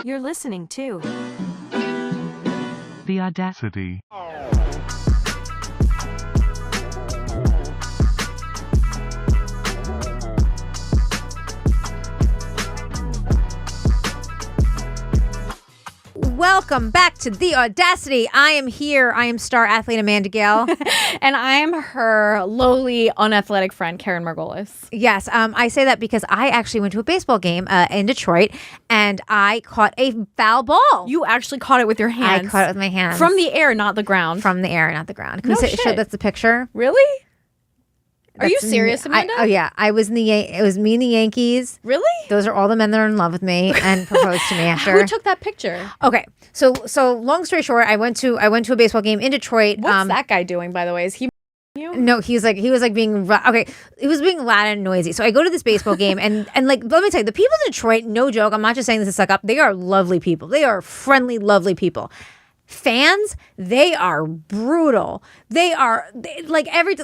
You're listening to The Audacity. Welcome back to The Audacity. I am here. I am star athlete Amanda Gale. And I am her lowly, unathletic friend, Keren Margolis. Yes, I say that because I actually went to a baseball game in Detroit and I caught a foul ball. You actually caught it with your hands. I caught it with my hands. From the air, not the ground. From the air, not the ground. Can No we show shit. that's the picture? Really? Are you That's serious, Amanda? I was in it was me and the Yankees. Really? Those are all the men that are in love with me and proposed to me after. Who took that picture? Okay, so long story short, I went to a baseball game in Detroit. What's that guy doing, by the way? Is he you? No, he was being okay. He was being loud and noisy. So I go to this baseball game and like let me tell you, the people in Detroit, no joke. I'm not just saying this to suck up. They are lovely people. They are friendly, lovely people. Fans, they are brutal. They like Aaron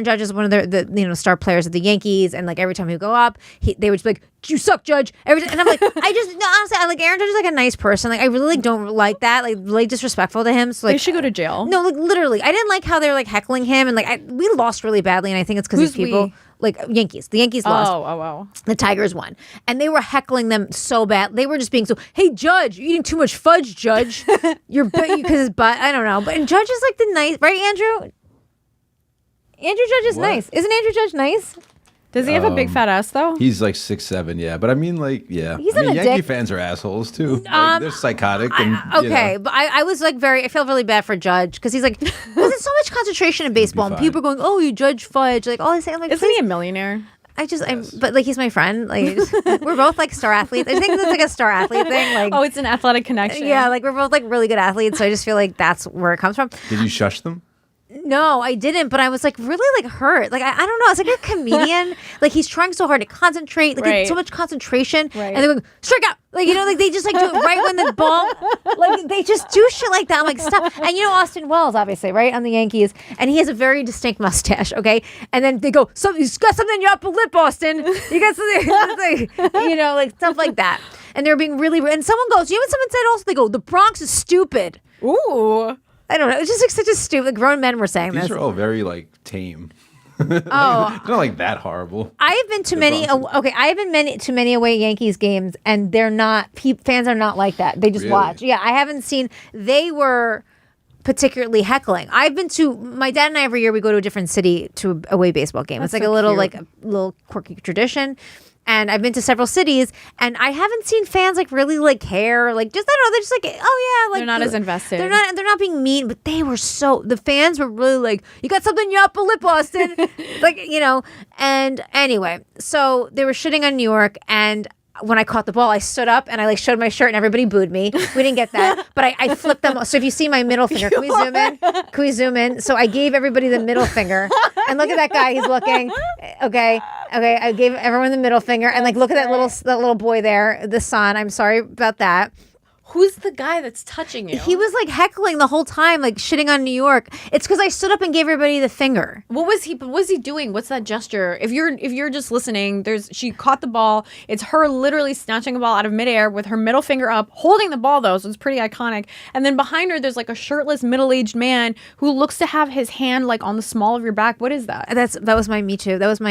Judge is one of the star players of the Yankees, and like every time he would go up, they would just be like, "You suck, Judge." Every time, and I'm like, honestly, I like Aaron Judge is like a nice person. Like I really don't like that, like really disrespectful to him. So like They should go to jail. No, like literally, I didn't like how they were like heckling him, and like we lost really badly, and I think it's because these people. Like Yankees. The Yankees lost. Oh. The Tigers won. And they were heckling them so bad. They were just being so, hey, Judge, you're eating too much fudge, Judge. You're because his butt. I don't know. But and Judge is like the nice, right, Andrew? Andrew Judge is nice. Isn't Andrew Judge nice? Does he have a big fat ass, though? He's like 6'7", yeah. But I mean, like, yeah. He's I mean, not a Yankee dick. fans are assholes, too. Like, they're psychotic. And, Okay, but I was like I feel really bad for Judge because he's like, there's so much concentration in baseball. And people are going, oh, you Judge Fudge. Like, all I say, I'm like, Isn't he a millionaire? but like he's my friend. Like we're both like star athletes. I think that's like a star athlete thing. Like Oh, it's an athletic connection. yeah, like we're both like really good athletes. So I just feel like that's where it comes from. Did you shush them? No, I didn't. But I was like really like hurt. Like I don't know. It's like a comedian. Like he's trying so hard to concentrate. Like they have so much concentration. Right. And they're going strike out. Like like they just like do it right when the ball. Like they just do shit like that. I'm like stop. And Austin Wells obviously right on the Yankees, and he has a very distinct mustache. Okay, and then they go you got something in your upper lip, Austin. You got something. Like stuff like that. And they're being really. And someone goes. You know what someone said also? They go the Bronx is stupid. Ooh. I don't know. It's just like such a stupid. Grown men were saying These this. are all very, like, tame. Oh, They're not like that horrible. I have been to many. I have been to many away Yankees games, and they're not. Fans are not like that. They just watch. Yeah, I haven't seen. They were particularly heckling. I've been to. My dad and I every year we go to a different city to a away baseball game. That's it's like so a little cute. like a little quirky tradition. And I've been to several cities, and I haven't seen fans like really like care. Like just I don't know. They're just like oh yeah, like They're not as invested. They're not being mean, but they were so. The fans were really like, you got something in your upper lip, Austin. Like And anyway, so they were shitting on New York, and when I caught the ball, I stood up and I like showed my shirt, and everybody booed me. We didn't get that, but I flipped them. So if you see my middle finger, can we zoom in? Can we zoom in? So I gave everybody the middle finger, and look at that guy. He's looking. Okay. I gave everyone the middle finger, and like look at that little boy there, the son. I'm sorry about that. Who's the guy that's touching you? He was like heckling the whole time, like shitting on New York. It's because I stood up and gave everybody the finger. What was he doing? What's that gesture? If you're just listening, she caught the ball. It's her literally snatching a ball out of midair with her middle finger up, holding the ball though, so it's pretty iconic. And then behind her, there's like a shirtless middle-aged man who looks to have his hand like on the small of your back. What is that? That was my Me Too. That is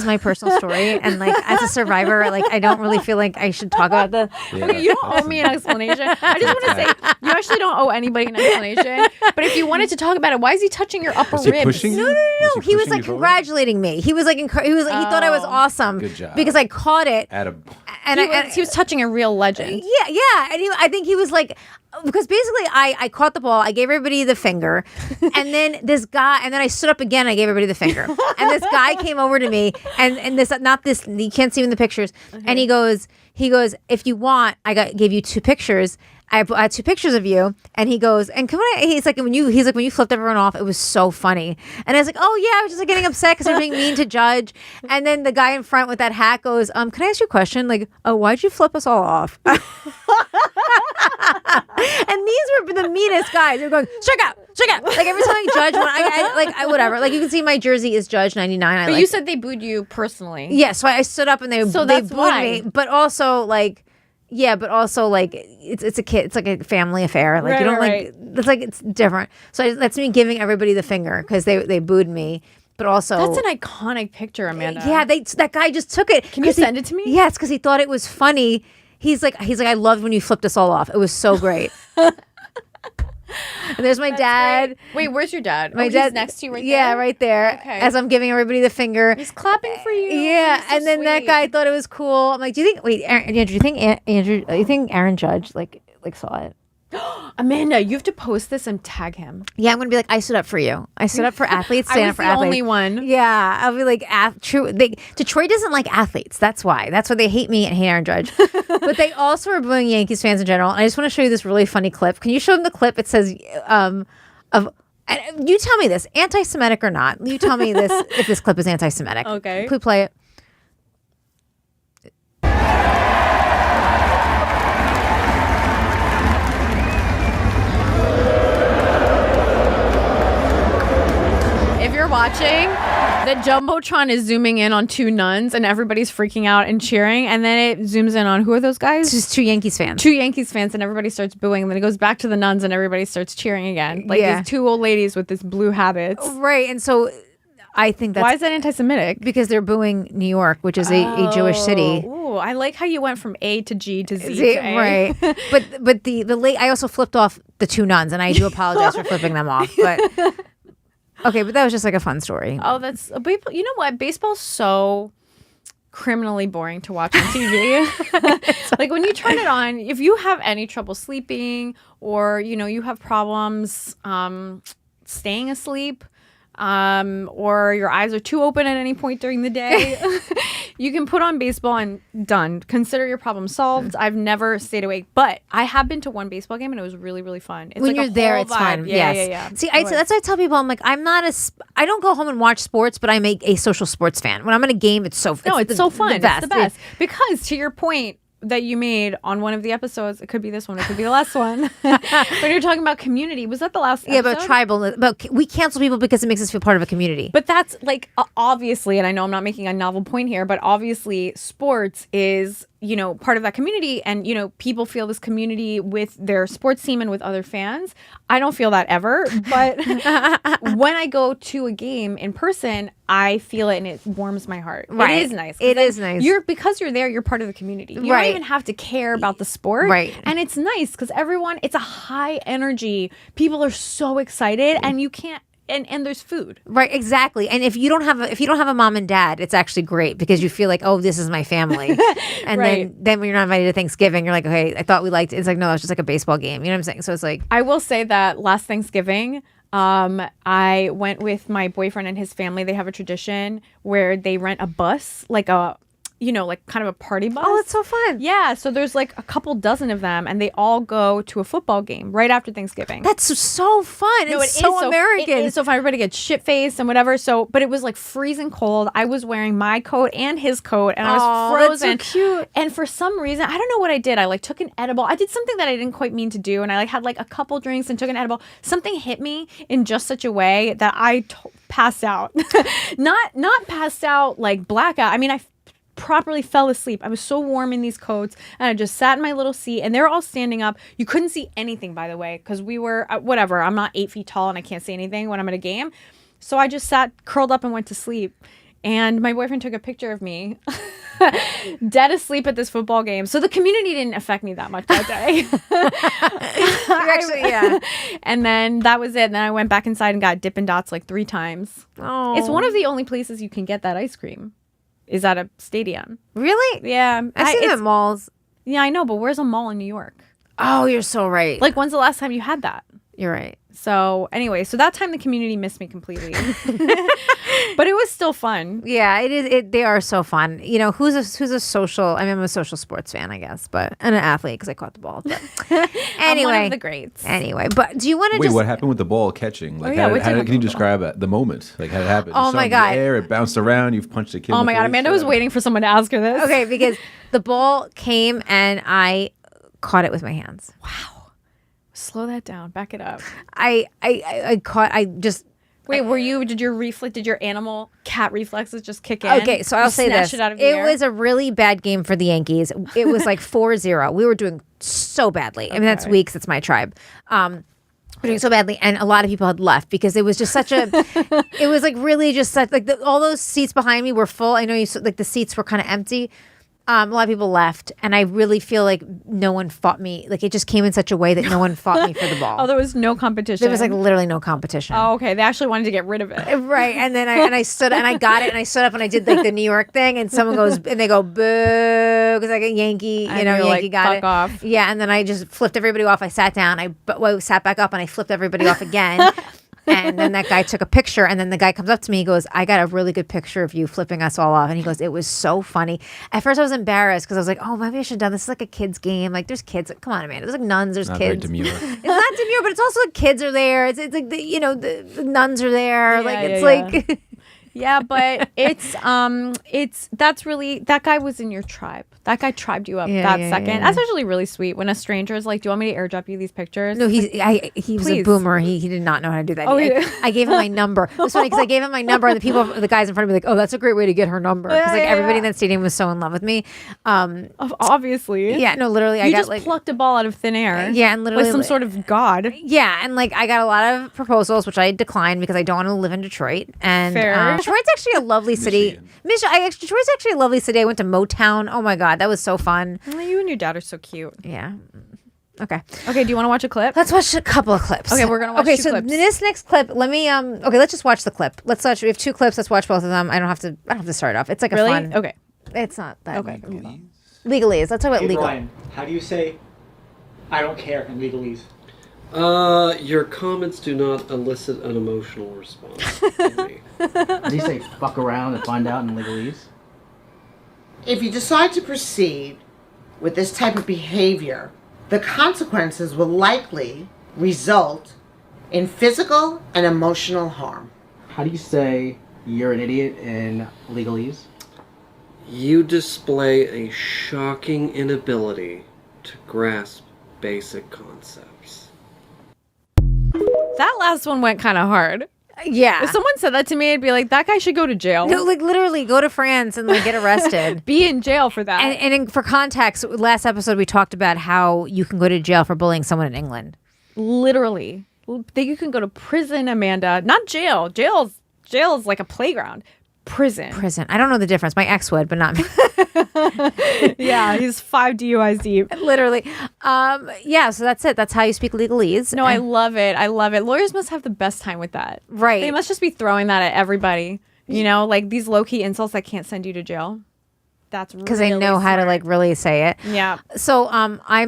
my personal story. And like as a survivor, like I don't really feel like I should talk about the. Yeah. Okay, you don't owe me an explanation. I just want to say you actually don't owe anybody an explanation. But if you wanted to talk about it, why is he touching your upper Was he ribs? pushing you? No. He was like congratulating me. He was like he thought I was awesome. Good job. Because I caught it. And He was touching a real legend. Yeah. And I think he was like, because basically I caught the ball, I gave everybody the finger, and then this guy, and then I stood up again, I gave everybody the finger, and this guy came over to me, and this you can't see him in the pictures, and he goes, if you want, gave you two pictures. I had two pictures of you, and he goes, and he's like, when you flipped everyone off, it was so funny. And I was like, oh yeah, I was just like getting upset because they're being mean to Judge. And then the guy in front with that hat goes, can I ask you a question? Like, oh, why'd you flip us all off? And these were the meanest guys. They were going, strike out. Like every time Judge won, I whatever. Like you can see my jersey is Judge 99. But you said they booed you personally. Yeah, so I stood up and they booed why. me. But also like, Yeah, but also like it's a kid. It's like a family affair. Like Right, you don't right. like it's different. So that's me giving everybody the finger because they booed me. But also That's an iconic picture, Amanda. yeah, that guy just took it. Can you send it to me? Yes, because he thought it was funny. He's like I loved when you flipped us all off. It was so great. And there's my dad. Great. Wait, where's your dad? My He's dad next to you right there? Yeah, right there. Okay. As I'm giving everybody the finger. He's clapping for you. Yeah, He's so and then that sweet. guy thought it was cool. I'm like, do you think? Wait, Andrew, do you think you think Aaron Judge like saw it? Amanda, you have to post this and tag him. Yeah, I'm gonna be like, I stood up for you. I stood up for athletes. I Stand was up for the athletes. only one. Yeah, I'll be like, Detroit doesn't like athletes. That's why. That's why they hate me and hate Aaron Judge. But they also are booing Yankees fans in general. And I just want to show you this really funny clip. Can you show them the clip? It says, and you tell me this, anti-Semitic or not. You tell me this if this clip is anti-Semitic. Okay. Please play it. If you're watching, the Jumbotron is zooming in on two nuns and everybody's freaking out and cheering. And then it zooms in on who are those guys? It's just two Yankees fans. Two Yankees fans and everybody starts booing. And then it goes back to the nuns and everybody starts cheering again. Like Yeah. these two old ladies with this blue habits. Right. And so I think that's Why is that anti-Semitic? because they're booing New York, which is a Jewish city. Ooh, I like how you went from A to G to Z See, to A. right. But the late I also flipped off the two nuns, and I do apologize for flipping them off. But okay, but that was just like a fun story. Oh, that's you know what? Baseball's so criminally boring to watch on TV. Like when you turn it on, if you have any trouble sleeping or you have problems staying asleep, or your eyes are too open at any point during the day, you can put on baseball and done. Consider your problem solved. I've never stayed awake, but I have been to one baseball game and it was really, really fun. It's When like a you're there, whole it's vibe. fun. Yeah, Yes. yeah. See, It was. that's why I tell people, I'm like, I don't go home and watch sports, but I'm a social sports fan. When I'm in a game, it's so No, it's so fun. The best. It's the best. Because to your point that you made on one of the episodes, it could be this one, it could be the last one. When you're talking about community, was that the last Yeah, episode? about tribal. But we cancel people because it makes us feel part of a community. But that's like obviously, and I know I'm not making a novel point here, but obviously sports is, part of that community and, people feel this community with their sports team and with other fans. I don't feel that ever, but when I go to a game in person, I feel it and it warms my heart. Right. It is nice. It is nice. Because you're there, you're part of the community. You Right. don't even have to care about the sport. Right. And it's nice because it's a high energy. People are so excited and you can't, and there's food. Right, exactly. And if you don't have a mom and dad, it's actually great because you feel like, oh, this is my family. And Right. then when you're not invited to Thanksgiving, you're like, okay, I thought we liked it. It's like, no, it's just like a baseball game. You know what I'm saying? So it's like, I will say that last Thanksgiving, I went with my boyfriend and his family. They have a tradition where they rent a bus, like kind of a party bus. oh, it's so fun. Yeah, so there's like a couple dozen of them, and they all go to a football game right after Thanksgiving. That's so fun. No, It's it so is American. It is so fun. Everybody gets shit faced and whatever. So, but it was like freezing cold. I was wearing my coat and his coat, and I was Aw, frozen. that's so cute. And for some reason, I don't know what I did. I like took an edible. I did something that I didn't quite mean to do, and I like had like a couple drinks and took an edible. Something hit me in just such a way that I passed out. not passed out like blackout. I mean, I properly fell asleep. I was so warm in these coats and I just sat in my little seat and they were all standing up. You couldn't see anything, by the way, because we were whatever. I'm not 8 feet tall and I can't see anything when I'm at a game. So I just sat curled up and went to sleep. And my boyfriend took a picture of me dead asleep at this football game. So the community didn't affect me that much that day. Actually, yeah. And then that was it. And then I went back inside and got Dippin' Dots like 3 times. Oh, It's one of the only places you can get that ice cream is at a stadium. really. Yeah. I've seen them it's- at malls. Yeah, I know, but where's a mall in New York? Oh, you're so right. Like, when's the last time you had that? you're right. So anyway, so that time the community missed me completely. But it was still fun. Yeah, it is. They are so fun. Who's a social? I mean, I'm a social sports fan, I guess, but and an athlete because I caught the ball. But I'm one anyway, of the greats. anyway. But do you want to Wait, just? what happened with the ball catching? Like, yeah, what how did can you happen with the describe it? The moment, like how it happened? Oh You saw my it in the God. air, it bounced around. You've punched a kid. Oh in the my God, face, Amanda was waiting for someone to ask her this. Okay, because the ball came and I caught it with my hands. Slow that down. Back it up. I caught. Wait, did your animal cat reflexes just kick in? Okay, so I'll say this. It out of the It air? was a really bad game for the Yankees. It was like 4-0. We were doing so badly. I mean, that's Weeks. It's my tribe. We're doing so badly, and a lot of people had left because it was just such a. It was like really just such like all those seats behind me were full. I know like the seats were kind of empty. A lot of people left, and I really feel like no one fought me. Like it just came in such a way that no one fought me for the ball. Oh, there was no competition. There was like literally no competition. Oh, okay. They actually wanted to get rid of it. Right, and then I stood and I got it and I stood up and I did like the New York thing and someone goes and they go boo because like a Yankee, And Yankee you're like, got fuck it. off. Yeah, and then I just flipped everybody off. I sat down. I sat back up and I flipped everybody off again. And then that guy took a picture, and then the guy comes up to me. He goes, "I got a really good picture of you flipping us all off." And he goes, "It was so funny." At first, I was embarrassed because I was like, "Oh, maybe I should have done this. This is like a kids' game. Like, there's kids. Like, come on, Amanda. There's like nuns. There's Not kids. very demure. It's not demure, but it's also like kids are there. It's like the nuns are there. Like it's like." Yeah, but that's really, that guy was in your tribe. That guy tribed you up second. Yeah. That's actually really sweet when a stranger is like, "Do you want me to airdrop you these pictures?" No, he was a Please. boomer. He did not know how to do that. Oh, I gave him my number. It was funny because I gave him my number, and the guys in front of me, like, "Oh, that's a great way to get her number," because like everybody in that stadium was so in love with me. Obviously. Yeah, no, literally, I You got just like plucked a ball out of thin air. Yeah, and literally with some sort of god. Yeah, and like I got a lot of proposals, which I declined because I don't want to live in Detroit. And Fair. Detroit's actually a lovely city. Detroit's actually a lovely city. I went to Motown. Oh my god, that was so fun. Oh, you and your dad are so cute. Yeah. Okay. Okay, do you want to watch a clip? Let's watch a couple of clips. Okay, we're gonna watch Okay, two so clips. this next clip, let me okay, let's just watch the clip. Let's watch. We have two clips. Let's watch both of them. I don't have to start off. It's like Really? a fun. Okay. It's not that. Okay. Legalese. Let's talk about Hey, legal. Brian, how do you say "I don't care" in legalese? Your comments do not elicit an emotional response from me. Did he say fuck around and find out in legalese? If you decide to proceed with this type of behavior, the consequences will likely result in physical and emotional harm. How do you say you're an idiot in legalese? You display a shocking inability to grasp basic concepts. That last one went kind of hard. Yeah. If someone said that to me, I'd be like, that guy should go to jail. No, like literally go to France and like get arrested. Be in jail for that. For context, last episode we talked about how you can go to jail for bullying someone in England. Literally. You can go to prison, Amanda. Not jail. Jail is like a playground. Prison. I don't know the difference. My ex would, but not me. Yeah, he's 5 DUIs deep. Literally. Yeah, so that's it. That's how you speak legalese. No, I love it. I love it. Lawyers must have the best time with that. Right. They must just be throwing that at everybody. You know, like these low-key insults that can't send you to jail. That's because they really know how to smart. like really say it. Yeah. So I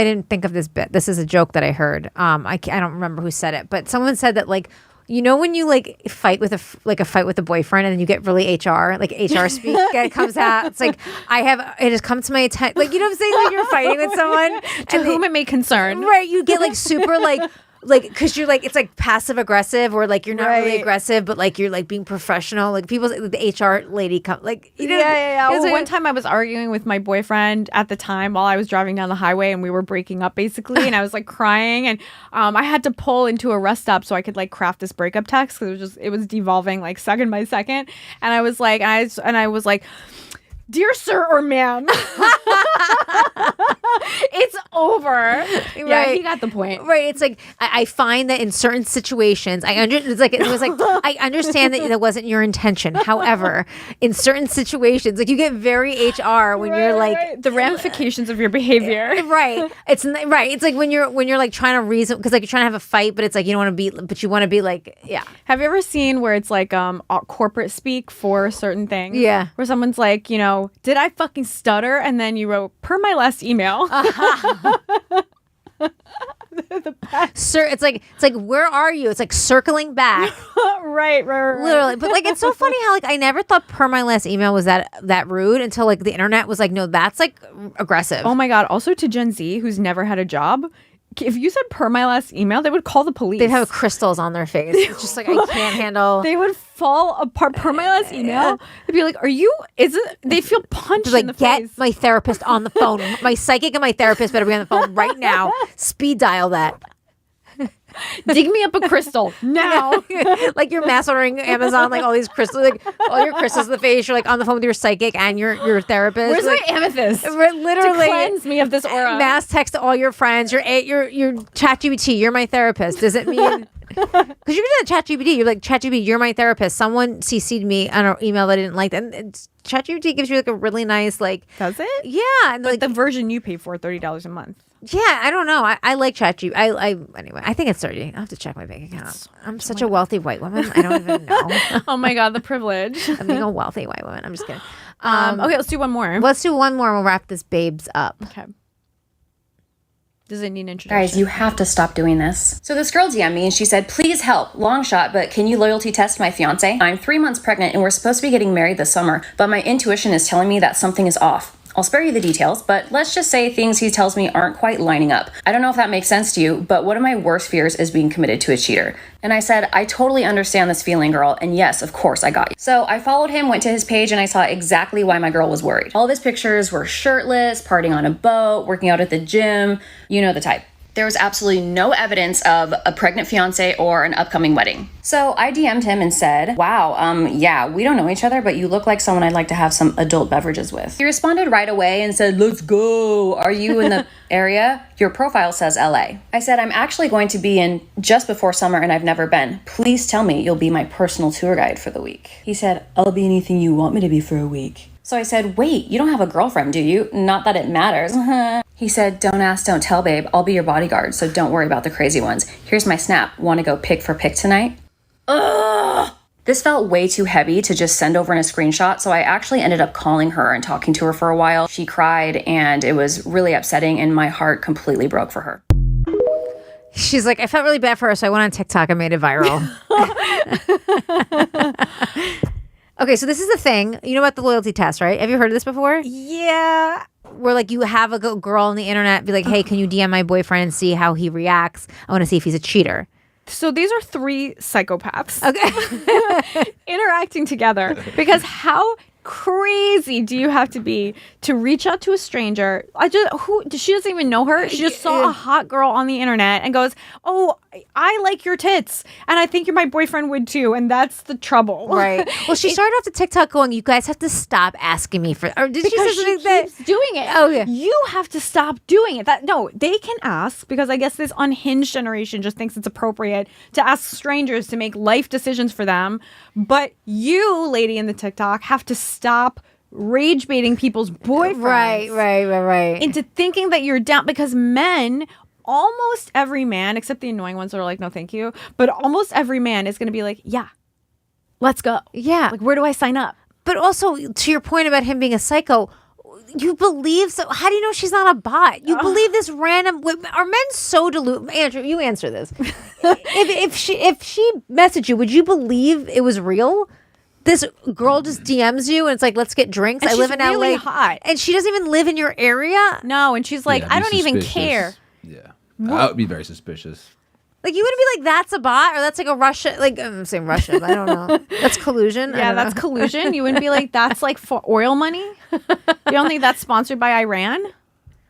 didn't think of this bit. This is a joke that I heard. I don't remember who said it, but someone said that like, you know, when you like fight with a boyfriend and then you get really HR speak that comes out. It's like it has come to my attention. Like, you know what I'm saying? Like you're fighting with someone To whom it may concern. right? You get like super like because you're like, it's like passive aggressive or like you're not really Right. aggressive, but like you're like being professional. Like people, the HR lady come like, you know, Yeah. it's Well, like- one time I was arguing with my boyfriend at the time while I was driving down the highway and we were breaking up basically, and I was like crying, and I had to pull into a rest stop so I could like craft this breakup text because it was devolving like second by second, and I was like, "Dear sir or ma'am, it's over." Yeah, Right. he got the point. Right. It's like I find that in certain situations, I understand that wasn't your intention. However, in certain situations, like you get very HR when you're like the ramifications of your behavior. right. It's right. It's like when you're like trying to reason because like you're trying to have a fight, but it's like you don't want to be, but you want to be like Have you ever seen where it's like corporate speak for certain things? Yeah. Where someone's like, you know, did I fucking stutter? And then you wrote, per my last email. Sir. It's like where are you? It's like circling back. right. Literally, but like it's so funny how like I never thought per my last email was that rude until like the internet was like, no, that's like aggressive. Oh my God. Also to Gen Z who's never had a job, if you said per my last email, they would call the police. They'd have crystals on their face. It's just like I can't handle. They would fall apart per my last email. They'd be like, they feel punched Just like in the get face. my therapist on the phone. My psychic and my therapist better be on the phone right now. Speed dial that. Dig me up a crystal now. Like you're mass ordering Amazon, like all these crystals, like all your crystals in the face. You're like on the phone with your psychic and your therapist. Where's like, my amethyst? We're literally to cleanse me of this aura. Mass text to all your friends. Your ChatGPT. You're my therapist. Does it mean? Because you're doing ChatGPT. You're like ChatGPT. You're my therapist. Someone CC'd me on an email that I didn't like, and ChatGPT gives you like a really nice like. Does it? Yeah, and But like the version you pay for, $30 a month. yeah, I don't know. I like ChatGPT. Anyway, I think it's 30. I have to check my bank account. I'm such a wealthy white woman. I don't even know. Oh my God, the privilege. I'm being a wealthy white woman. I'm just kidding. Okay, let's do one more. Let's do one more and we'll wrap this babes up. Okay. Does it need an introduction? Guys, you have to stop doing this. So this girl DM'd me and she said, please help, long shot, but can you loyalty test my fiance? I'm 3 months pregnant and we're supposed to be getting married this summer, but my intuition is telling me that something is off. I'll spare you the details, but let's just say things he tells me aren't quite lining up. I don't know if that makes sense to you, but one of my worst fears is being committed to a cheater. And I said, I totally understand this feeling, girl, and yes, of course, I got you. So I followed him, went to his page, and I saw exactly why my girl was worried. All of his pictures were shirtless, partying on a boat, working out at the gym, you know the type. There was absolutely no evidence of a pregnant fiance or an upcoming wedding. So I DM'd him and said, wow, yeah, we don't know each other, but you look like someone I'd like to have some adult beverages with. He responded right away and said, let's go. Are you in the area? Your profile says LA. I said, I'm actually going to be in just before summer and I've never been. Please tell me you'll be my personal tour guide for the week. He said, I'll be anything you want me to be for a week. So I said, wait, you don't have a girlfriend, do you? Not that it matters. He said, don't ask, don't tell, babe. I'll be your bodyguard, so don't worry about the crazy ones. Here's my snap. Want to go pick for pick tonight? Ugh! This felt way too heavy to just send over in a screenshot, so I actually ended up calling her and talking to her for a while. She cried, and it was really upsetting, and my heart completely broke for her. She's like, I felt really bad for her, so I went on TikTok and made it viral. Okay, so this is the thing. You know about the loyalty test, right? Have you heard of this before? Yeah. Where like you have a girl on the internet be like, hey, can you DM my boyfriend and see how he reacts? I want to see if he's a cheater. So these are 3 psychopaths Okay. interacting together, because how crazy do you have to be to reach out to a stranger? She doesn't even know her. She just saw a hot girl on the internet and goes, oh, I like your tits and I think my boyfriend would too, and that's the trouble. Right. Well, she started off the TikTok going, you guys have to stop asking me for, or did she say Because something she that keeps doing it. Oh, yeah. You have to stop doing it. No, they can ask, because I guess this unhinged generation just thinks it's appropriate to ask strangers to make life decisions for them. But you, lady in the TikTok, have to stop rage baiting people's boyfriends. Right. Into thinking that you're down, because men, almost every man, except the annoying ones that are like, no, thank you, but almost every man is going to be like, yeah, let's go. Yeah. Like, where do I sign up? But also, to your point about him being a psycho, you believe so. How do you know she's not a bot? You believe this random. Are men so deluded? Andrew, you answer this. if she messaged you, would you believe it was real? This girl just DMs you and it's like, let's get drinks. And I live she's in really LA, hot. and she doesn't even live in your area. No, and she's like, Yeah, I be don't even suspicious. care. Yeah. I would be very suspicious. Like you wouldn't be like, that's a bot, or that's like a Russian. Like I'm saying Russian. I don't know. That's collusion. I Yeah, don't know. that's collusion. You wouldn't be like, that's like for oil money. You don't think that's sponsored by Iran?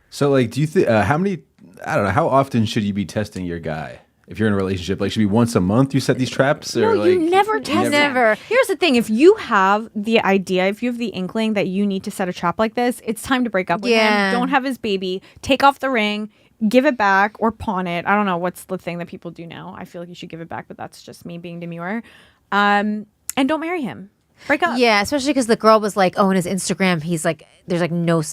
So, like, do you think, how many, I don't know, how often should you be testing your guy? If you're in a relationship, like, should it be once a month you set these traps? Or No, like, you never test Never. them. Here's the thing. If you have the idea, if you have the inkling that you need to set a trap like this, it's time to break up with Yeah. him. Don't have his baby. Take off the ring. Give it back or pawn it. I don't know what's the thing that people do now. I feel like you should give it back, but that's just me being demure. And don't marry him. Break up. Yeah, especially because the girl was like, oh, in his Instagram, he's like, there's like no.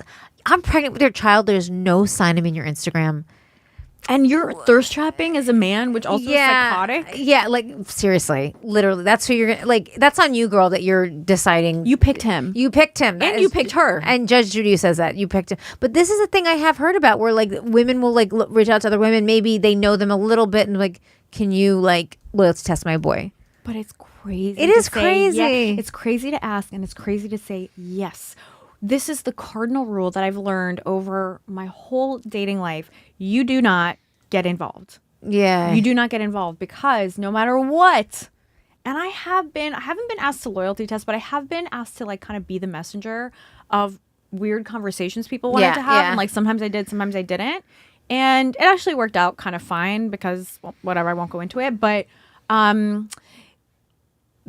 I'm pregnant with your child. There's no sign of me in your Instagram. And you're thirst trapping as a man, which also is psychotic. Yeah, like seriously, literally, that's who you're gonna like. That's on you, girl. That you're deciding. You picked him. You picked him, That And you picked her. And Judge Judy says that you picked him. But this is a thing I have heard about, where like women will like reach out to other women. Maybe they know them a little bit, and like, can you like loyalty test my boy? But it's crazy. It to is say crazy. yes. It's crazy to ask, and it's crazy to say yes. This is the cardinal rule that I've learned over my whole dating life. You do not get involved. Yeah, You do not get involved, because no matter what, and I haven't been asked to loyalty test, but I have been asked to like kind of be the messenger of weird conversations people wanted Yeah, to have. yeah. And like sometimes I did, sometimes I didn't. And it actually worked out kind of fine because, well, whatever, I won't go into it. But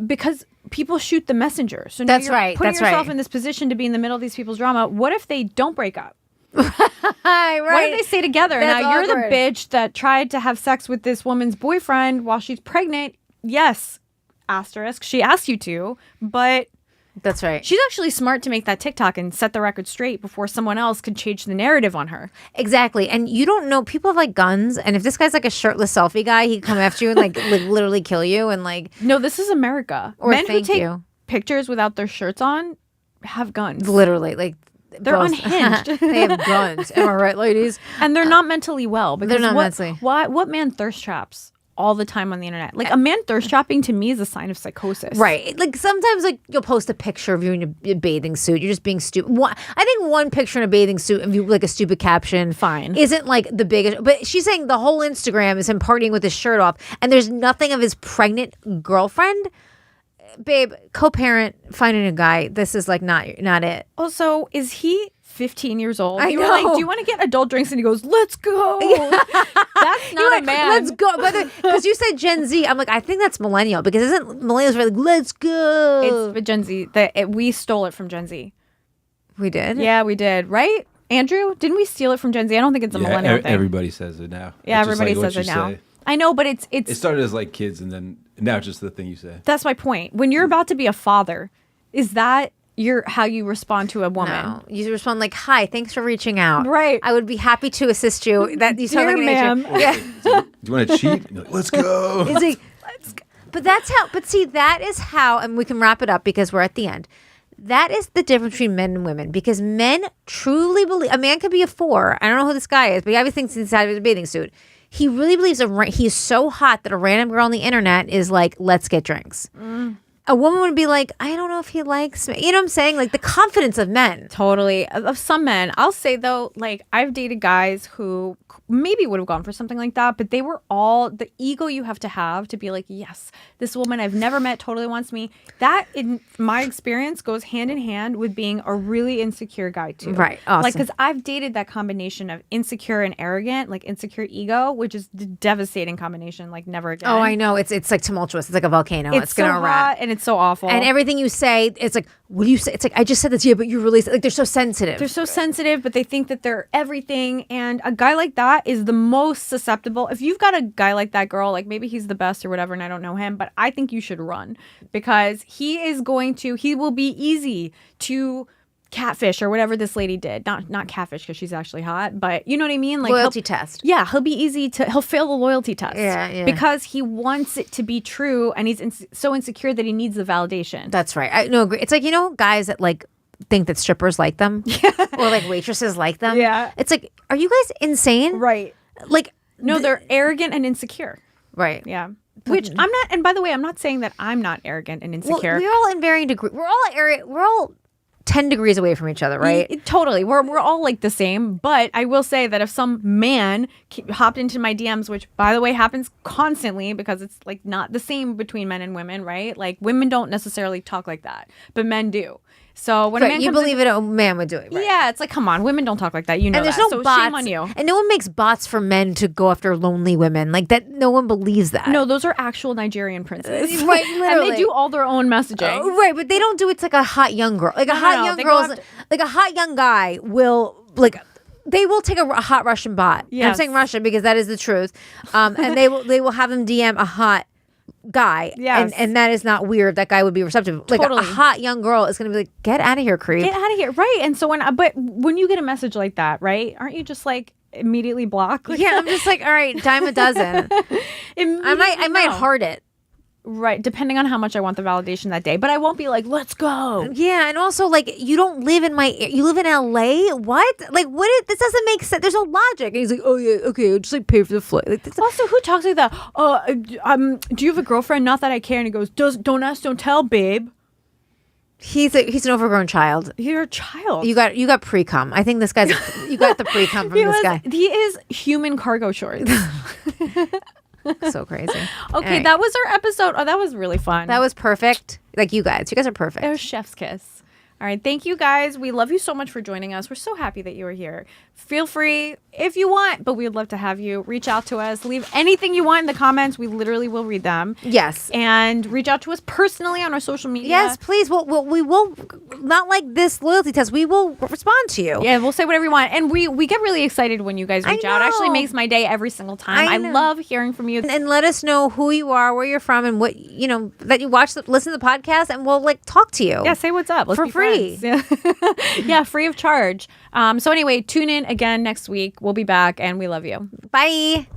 because people shoot the messenger. So now That's you're right, putting that's yourself right. in this position to be in the middle of these people's drama. What if they don't break up? Hi, What if they stay together? That's Now, you're the awkward. bitch that tried to have sex with this woman's boyfriend while she's pregnant. Yes, asterisk. She asked you to, but That's right. she's actually smart to make that TikTok and set the record straight before someone else could change the narrative on her. Exactly. And you don't know, people have like guns. And if this guy's like a shirtless selfie guy, he'd come after you and like literally kill you. And like, No, this is America. Or Men who thank take you. pictures without their shirts on have guns. literally, like, They're both- unhinged. They have guns. Am I right, ladies? And they're not mentally well. Because not what, mentally. What man thirst traps all the time on the internet? Like, a man thirst trapping to me is a sign of psychosis. Right. Like sometimes like you'll post a picture of you in your bathing suit. You're just being stupid. I think one picture in a bathing suit of you like a stupid caption Fine. isn't like the biggest. But she's saying the whole Instagram is him partying with his shirt off and there's nothing of his pregnant girlfriend. Babe, co-parent, finding a guy. This is like not it. Also, is he 15 years old? I You were like, know. do you want to get adult drinks? And he goes, let's go. That's not You're a man. like, let's go. Because you said Gen Z. I'm like, I think that's millennial because isn't millennials really like, let's go? It's Gen Z. We stole it from Gen Z. We did? Yeah, we did. Right? Andrew, didn't we steal it from Gen Z? I don't think it's a millennial thing. Everybody says it now. Yeah, It's just everybody like what says it you now. say. I know, but it's It started as like kids, and then now it's just the thing you say. that's my point. When you're about to be a father, is that how you respond to a woman? No. You respond like, hi, thanks for reaching out. Right. I would be happy to assist you. That you sound Dear like an ma'am. agent. Yeah. Do you want to cheat? You're like, let's go. Is it- but that's how, but see, that is how, and we can wrap it up because we're at the end. That is the difference between men and women because men truly believe, a man could be a 4. I don't know who this guy is, but he obviously thinks inside of his bathing suit. He really believes he's so hot that a random girl on the internet is like, let's get drinks. A woman would be like, I don't know if he likes me. You know what I'm saying? Like the confidence of men. Totally. Of some men. I'll say though, like I've dated guys who maybe would have gone for something like that, but they were all the ego you have to be like, yes, this woman I've never met totally wants me. That in my experience goes hand in hand with being a really insecure guy too. Right. Awesome. Like, because I've dated that combination of insecure and arrogant, like insecure ego, which is a devastating combination, like never again. Oh, I know. It's like tumultuous. It's like a volcano. It's so gonna hot erupt. and it's so awful. And everything you say, it's like, what do you say? It's like, I just said this to you, but you really like they're so sensitive. They're so sensitive, but they think that they're everything. And a guy like that is the most susceptible. If you've got a guy like that, girl, like maybe he's the best or whatever, and I don't know him, but I think you should run because he will be easy to catfish or whatever this lady did. Not catfish because she's actually hot, but you know what I mean? Like Loyalty test. Yeah, he'll fail the loyalty test. Yeah. Because he wants it to be true and he's so insecure that he needs the validation. That's right. I no agree. It's like, you know, guys that like think that strippers like them or like waitresses like them. Yeah. It's like, are you guys insane? Right. Like, No, they're arrogant and insecure. right. Yeah. Which I'm not, and by the way, I'm not saying that I'm not arrogant and Well, insecure. we're all in varying degrees. We're all 10 degrees away from each other, right? Totally. We're all like the same. But I will say that if some man hopped into my DMs, which by the way happens constantly because it's like not the same between men and women, right? Like women don't necessarily talk like that, but men do. So when a Right, man you comes believe it, a man would do it. Right? yeah, it's like, come on, women don't talk like that. You know And there's that. no So bots. shame on you. And no one makes bots for men to go after lonely women. Like that, no one believes that. No, those are actual Nigerian princes. Right, And literally. they do all their own messaging. Right, but they don't do it to like a hot young girl. Like a No, hot no, young they go girl, after- like a hot young guy will like. They will take a hot Russian bot. And I'm Yes. saying Russian because that is the truth. And they will have him DM a hot guy. Yes. And that is not weird. That guy would be receptive. Like Totally. a hot young girl is going to be like, get out of here, creep. Get out of here. Right. And so but when you get a message like that, right, aren't you just like immediately block? Like, Yeah, I'm just like, all right, dime a dozen. I might heart it. Right, depending on how much I want the validation that day. But I won't be like, let's go. Yeah, and also like you don't live in you live in LA. What? Like this doesn't make sense. There's no logic. And he's like, oh yeah, okay, I'll just like pay for the flight. Like, Also, who talks like that? Do you have a girlfriend? Not that I care. And he goes, don't ask, don't tell, babe. he's an overgrown child. You're a child. You got pre-cum. I think this guy's you got the pre-cum from this guy. He is human cargo shorts. So crazy. Okay, Anyway, that was our episode. Oh, that was really fun. that was perfect. Like you guys are perfect. It was chef's kiss. All right. Thank you guys. We love you so much for joining us. We're so happy that you were here. feel free if you want, but we would love to have you reach out to us. Leave anything you want in the comments. We literally will read them. Yes. And reach out to us personally on our social media. Yes, please. We will, not like this loyalty test, we will respond to you. Yeah, we'll say whatever you want. And we get really excited when you guys reach out. It actually know. makes my day every single time. I know. love hearing from you. And let us know who you are, where you're from, and what, that you listen to the podcast, and we'll talk to you. Yeah, say what's up. Let's For be free. friends. Yeah, free of charge. So anyway, tune in again next week. We'll be back, and we love you. Bye.